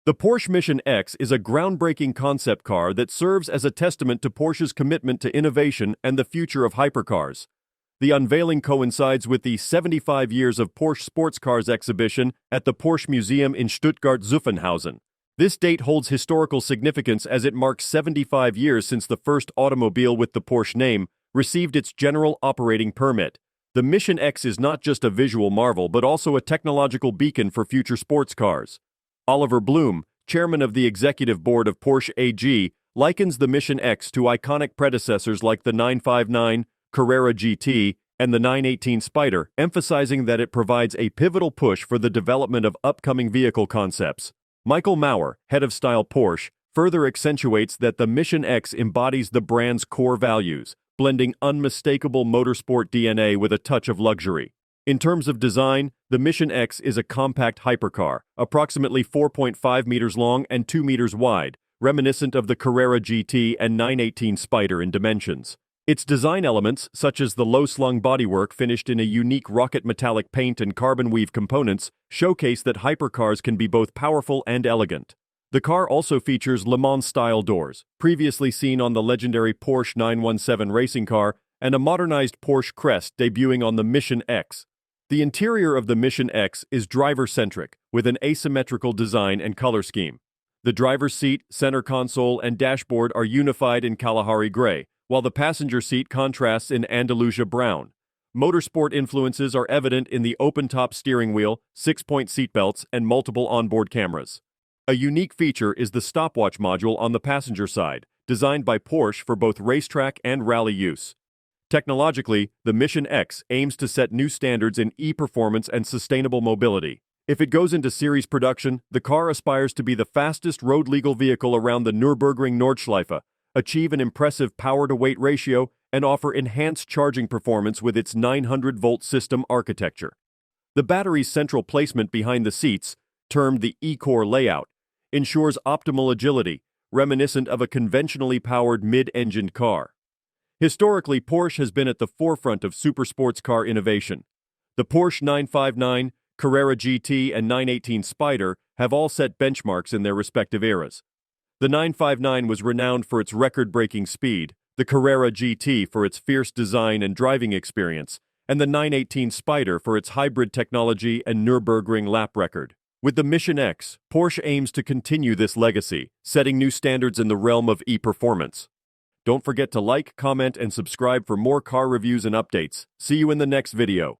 The Porsche Mission X is a groundbreaking concept car that serves as a testament to Porsche's commitment to innovation and the future of hypercars. The unveiling coincides with the 75 Years of Porsche Sports Cars exhibition at the Porsche Museum in Stuttgart-Zuffenhausen. This date holds historical significance as it marks 75 years since the first automobile with the Porsche name received its general operating permit. The Mission X is not just a visual marvel but also a technological beacon for future sports cars. Oliver Blume, chairman of the executive board of Porsche AG, likens the Mission X to iconic predecessors like the 959, Carrera GT, and the 918 Spyder, emphasizing that it provides a pivotal push for the development of upcoming vehicle concepts. Michael Maurer, head of style Porsche, further accentuates that the Mission X embodies the brand's core values, blending unmistakable motorsport DNA with a touch of luxury. In terms of design, the Mission X is a compact hypercar, approximately 4.5 meters long and 2 meters wide, reminiscent of the Carrera GT and 918 Spyder in dimensions. Its design elements, such as the low-slung bodywork finished in a unique rocket metallic paint and carbon weave components, showcase that hypercars can be both powerful and elegant. The car also features Le Mans-style doors, previously seen on the legendary Porsche 917 racing car, and a modernized Porsche crest debuting on the Mission X. The interior of the Mission X is driver-centric, with an asymmetrical design and color scheme. The driver's seat, center console, and dashboard are unified in Kalahari gray, while the passenger seat contrasts in Andalusia brown. Motorsport influences are evident in the open-top steering wheel, 6-point seatbelts, and multiple onboard cameras. A unique feature is the stopwatch module on the passenger side, designed by Porsche for both racetrack and rally use. Technologically, the Mission X aims to set new standards in e-performance and sustainable mobility. If it goes into series production, the car aspires to be the fastest road-legal vehicle around the Nürburgring Nordschleife, achieve an impressive power-to-weight ratio, and offer enhanced charging performance with its 900-volt system architecture. The battery's central placement behind the seats, termed the E-Core layout, ensures optimal agility, reminiscent of a conventionally powered mid-engined car. Historically, Porsche has been at the forefront of supersports car innovation. The Porsche 959, Carrera GT, and 918 Spyder have all set benchmarks in their respective eras. The 959 was renowned for its record-breaking speed, the Carrera GT for its fierce design and driving experience, and the 918 Spyder for its hybrid technology and Nürburgring lap record. With the Mission X, Porsche aims to continue this legacy, setting new standards in the realm of e-performance. Don't forget to like, comment, and subscribe for more car reviews and updates. See you in the next video.